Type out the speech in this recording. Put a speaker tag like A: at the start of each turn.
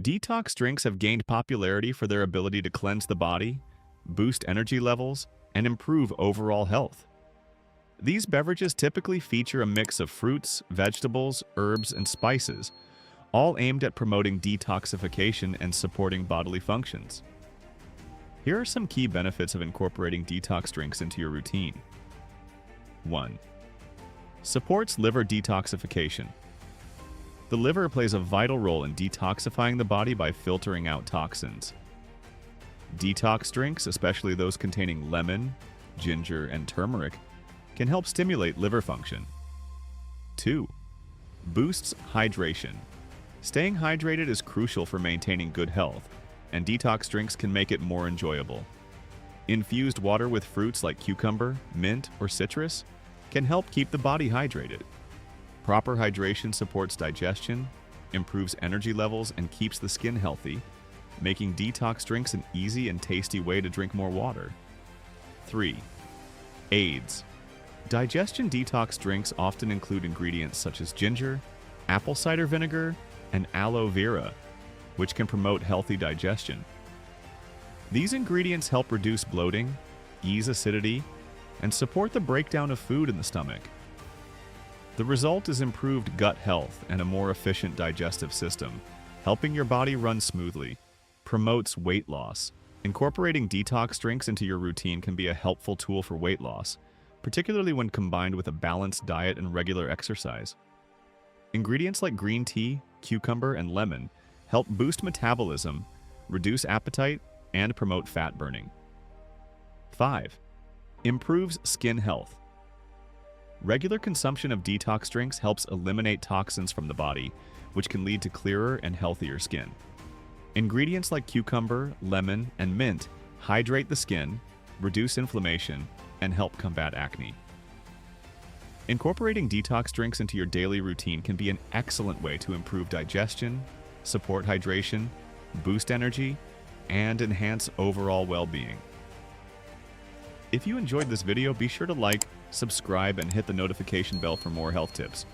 A: Detox drinks have gained popularity for their ability to cleanse the body, boost energy levels, and improve overall health. These beverages typically feature a mix of fruits, vegetables, herbs, and spices, all aimed at promoting detoxification and supporting bodily functions. Here are some key benefits of incorporating detox drinks into your routine. 1. Supports liver detoxification. The liver plays a vital role in detoxifying the body by filtering out toxins. Detox drinks, especially those containing lemon, ginger, and turmeric, can help stimulate liver function. 2. Boosts hydration. Staying hydrated is crucial for maintaining good health, and detox drinks can make it more enjoyable. Infused water with fruits like cucumber, mint, or citrus can help keep the body hydrated. Proper hydration supports digestion, improves energy levels, and keeps the skin healthy, making detox drinks an easy and tasty way to drink more water. 3. Aids. Digestion detox drinks often include ingredients such as ginger, apple cider vinegar, and aloe vera, which can promote healthy digestion. These ingredients help reduce bloating, ease acidity, and support the breakdown of food in the stomach. The result is improved gut health and a more efficient digestive system, helping your body run smoothly. Promotes weight loss. Incorporating detox drinks into your routine can be a helpful tool for weight loss, particularly when combined with a balanced diet and regular exercise. Ingredients like green tea, cucumber, and lemon help boost metabolism, reduce appetite, and promote fat burning. 5. Improves skin health. Regular consumption of detox drinks helps eliminate toxins from the body, which can lead to clearer and healthier skin. Ingredients like cucumber, lemon, and mint hydrate the skin, reduce inflammation, and help combat acne. Incorporating detox drinks into your daily routine can be an excellent way to improve digestion, support hydration, boost energy, and enhance overall well-being. If you enjoyed this video, be sure to like, subscribe, and hit the notification bell for more health tips.